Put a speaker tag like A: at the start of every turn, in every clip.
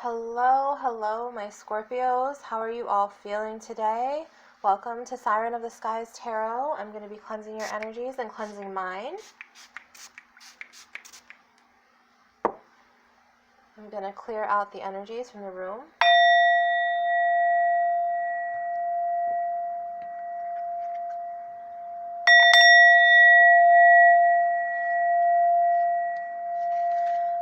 A: Hello, my Scorpios. How are you all feeling today? Welcome to Siren of the Skies Tarot. I'm going to be cleansing your energies and cleansing mine. I'm going to clear out the energies from the room.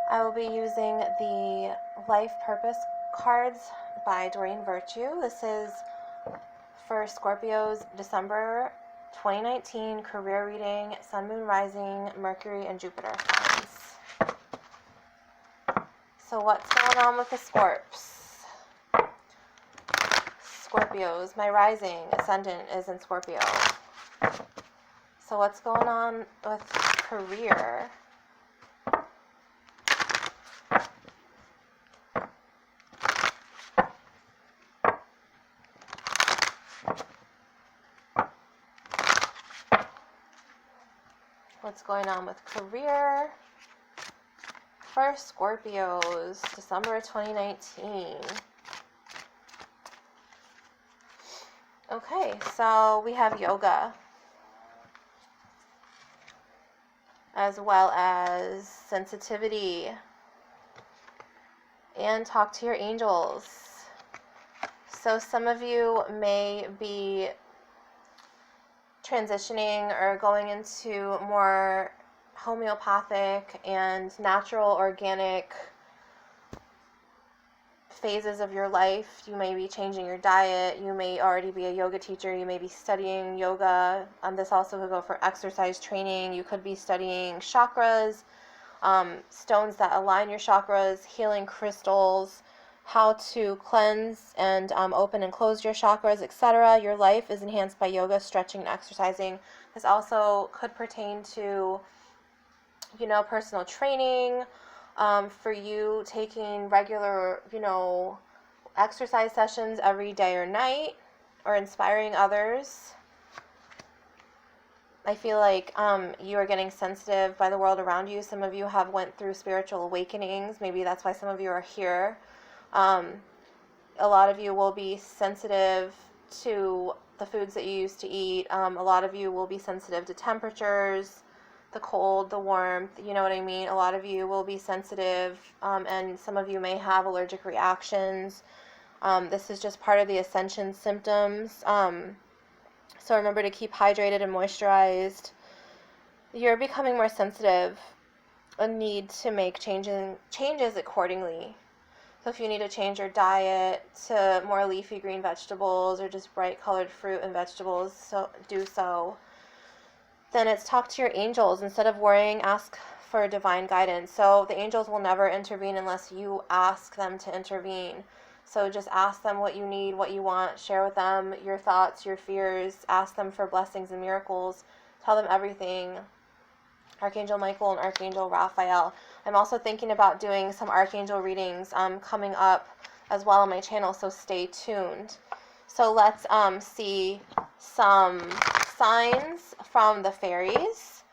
A: I will be using the Life Purpose cards by Doreen Virtue. This is for Scorpio's December 2019 career reading, Sun, Moon, Rising, Mercury, and Jupiter signs. So what's going on with the Scorps? Scorpios, my rising ascendant is in Scorpio. So what's going on with career? What's going on with career for Scorpios, December 2019? Okay, so we have yoga, as well as sensitivity, and talk to your angels. So some of you may be transitioning or going into more homeopathic and natural organic phases of your life. You may be changing your diet. You may already be a yoga teacher. You may be studying yoga. This also could go for exercise training. You could be studying chakras, stones that align your chakras, healing crystals, how to cleanse and open and close your chakras, etc. Your life is enhanced by yoga, stretching, and exercising. This also could pertain to, personal training, for you taking regular, exercise sessions every day or night, or inspiring others. I feel like you are getting sensitive by the world around you. Some of you have went through spiritual awakenings. Maybe that's why some of you are here. A lot of you will be sensitive to the foods that you used to eat. A lot of you will be sensitive to temperatures, the cold, the warmth, you know what I mean? A lot of you will be sensitive, and some of you may have allergic reactions. This is just part of the ascension symptoms. So remember to keep hydrated and moisturized. You're becoming more sensitive and need to make changes accordingly. So if you need to change your diet to more leafy green vegetables or just bright colored fruit and vegetables, so do so. Then it's talk to your angels. Instead of worrying, ask for divine guidance. So the angels will never intervene unless you ask them to intervene. So just ask them what you need, what you want. Share with them your thoughts, your fears. Ask them for blessings and miracles. Tell them everything. Archangel Michael and Archangel Raphael. I'm also thinking about doing some Archangel readings coming up as well on my channel, so stay tuned. So let's see some signs from the fairies.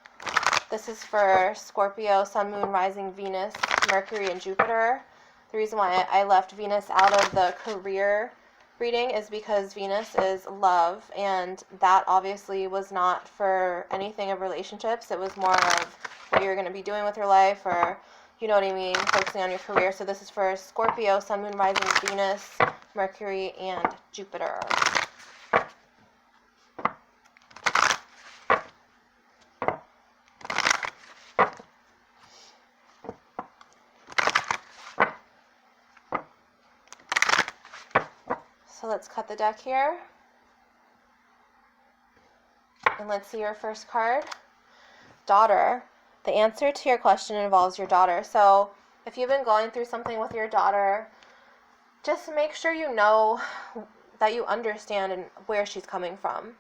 A: This is for Scorpio, Sun, Moon, Rising, Venus, Mercury, and Jupiter. The reason why I left Venus out of the career reading is because Venus is love, and that obviously was not for anything of relationships. It was more of what you're going to be doing with your life, or you know what I mean, focusing on your career. So this is for Scorpio, Sun, Moon, Rising, Venus, Mercury, and Jupiter. So let's cut the deck here. And let's see your first card. Daughter. The answer to your question involves your daughter. So if you've been going through something with your daughter, just make sure you know that you understand and where she's coming from.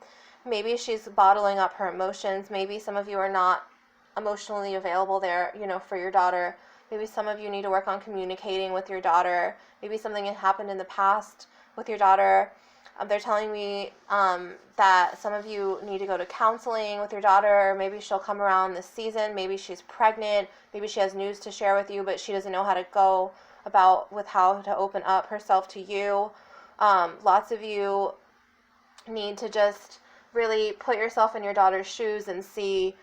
A: Maybe she's bottling up her emotions. Maybe some of you are not emotionally available there, for your daughter. Maybe some of you need to work on communicating with your daughter. Maybe something had happened in the past with your daughter. They're telling me that some of you need to go to counseling with your daughter, or maybe she'll come around this season. Maybe she's pregnant. Maybe she has news to share with you, but she doesn't know how to go about with how to open up herself to you. Lots of you need to just really put yourself in your daughter's shoes and see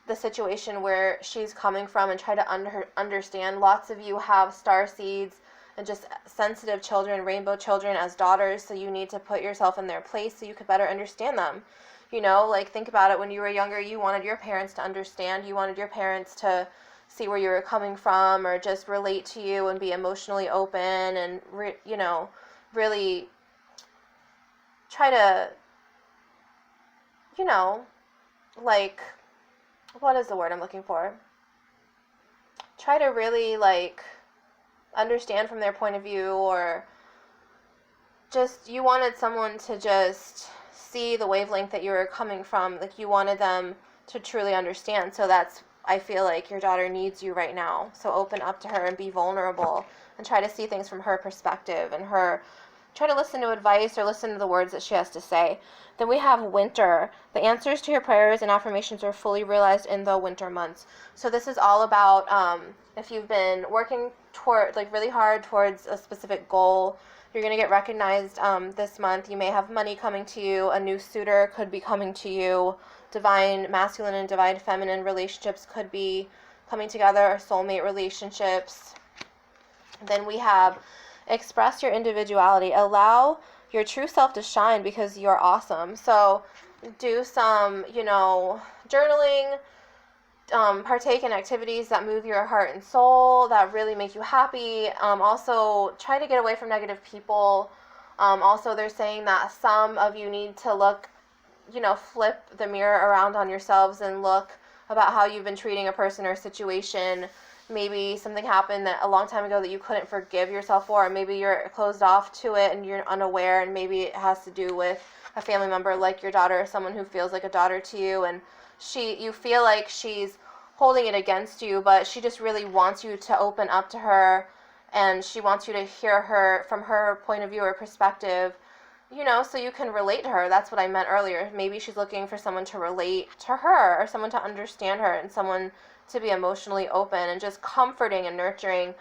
A: the situation where she's coming from and try to understand. Lots of you have star seeds and just sensitive children, rainbow children as daughters, so you need to put yourself in their place so you could better understand them. You know, like, think about it. When you were younger, you wanted your parents to understand. You wanted your parents to see where you were coming from, or just relate to you and be emotionally open and, you know, really try to, you know, like, what is the word I'm looking for? Try to really, like, understand from their point of view, or just, you wanted someone to just see the wavelength that you were coming from. Like, you wanted them to truly understand. So that's, I feel like your daughter needs you right now. So open up to her and be vulnerable and try to see things from her perspective, and try to listen to advice or listen to the words that she has to say. Then we have winter. The answers to your prayers and affirmations are fully realized in the winter months. So this is all about if you've been working toward, like, really hard towards a specific goal, you're going to get recognized this month. You may have money coming to you. A new suitor could be coming to you. Divine masculine and divine feminine relationships could be coming together, or soulmate relationships. Then we have express your individuality. Allow your true self to shine because you're awesome. So do some, you know, journaling, partake in activities that move your heart and soul, that really make you happy. Also, try to get away from negative people. Also, they're saying that some of you need to look, you know, flip the mirror around on yourselves and look about how you've been treating a person or situation. Maybe something happened that a long time ago that you couldn't forgive yourself for, or maybe you're closed off to it and you're unaware, and maybe it has to do with a family member like your daughter, or someone who feels like a daughter to you, and you feel like she's holding it against you, but she just really wants you to open up to her, and she wants you to hear her from her point of view or perspective, you know, so you can relate to her. That's what I meant earlier. Maybe she's looking for someone to relate to her, or someone to understand her, and someone to be emotionally open and just comforting and nurturing.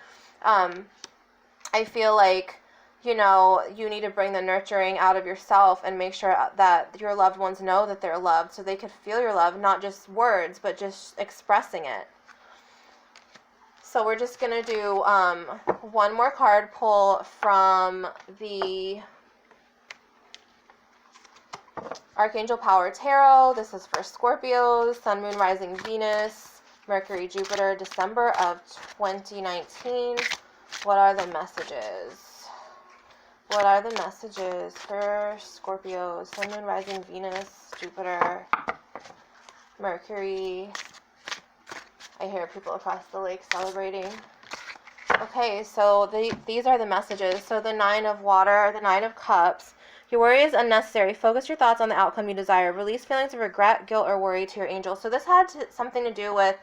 A: I feel like, you know, you need to bring the nurturing out of yourself and make sure that your loved ones know that they're loved, so they could feel your love, not just words, but just expressing it. So we're just going to do one more card pull from the Archangel Power Tarot. This is for Scorpios, Sun, Moon, Rising, Venus, Mercury, Jupiter, December of 2019. What are the messages? What are the messages for Scorpios, Sun, Moon, Rising, Venus, Jupiter, Mercury? I hear people across the lake celebrating. Okay, so these are the messages. So the Nine of Water, the Nine of Cups. Your worry is unnecessary. Focus your thoughts on the outcome you desire. Release feelings of regret, guilt, or worry to your angel. So this had something to do with,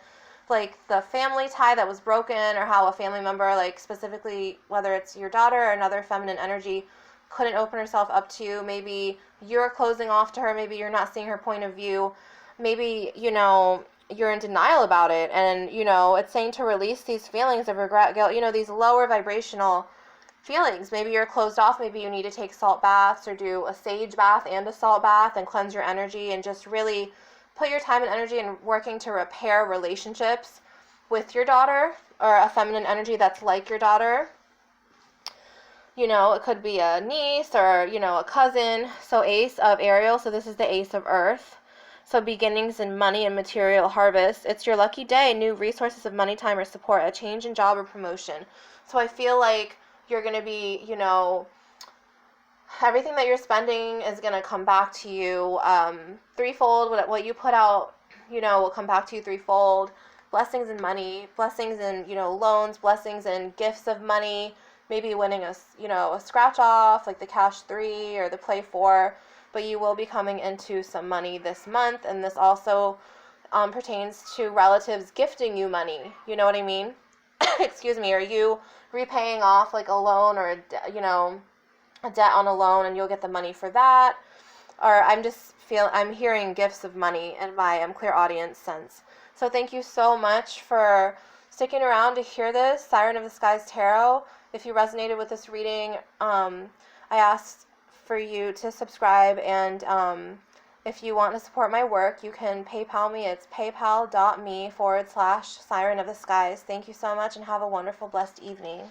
A: like, the family tie that was broken, or how a family member, like, specifically, whether it's your daughter or another feminine energy, couldn't open herself up to you. Maybe you're closing off to her. Maybe you're not seeing her point of view. Maybe, you know, you're in denial about it. And, you know, it's saying to release these feelings of regret, guilt, you know, these lower vibrational feelings. Maybe you're closed off. Maybe you need to take salt baths, or do a sage bath and a salt bath, and cleanse your energy, and just really put your time and energy in working to repair relationships with your daughter, or a feminine energy that's like your daughter. You know, it could be a niece, or, you know, a cousin. So Ace of Ariel, so this is the Ace of Earth. So beginnings in money and material harvest. It's your lucky day. New resources of money, time, or support. A change in job or promotion. So I feel like you're going to be, you know, everything that you're spending is going to come back to you threefold. What you put out, you know, will come back to you threefold. Blessings in money, blessings in, you know, loans, blessings in gifts of money, maybe winning a scratch off, like the cash 3 or the play 4. But you will be coming into some money this month, and this also pertains to relatives gifting you money. You know what I mean? Excuse me. Are you repaying off, like, a loan, or a debt on a loan, and you'll get the money for that? Or I'm hearing gifts of money in my clear audience sense. So thank you so much for sticking around to hear this, Siren of the Skies Tarot. If you resonated with this reading, I asked for you to subscribe, and if you want to support my work, you can PayPal me. It's paypal.me/Siren of the Skies. Thank you so much, and have a wonderful, blessed evening.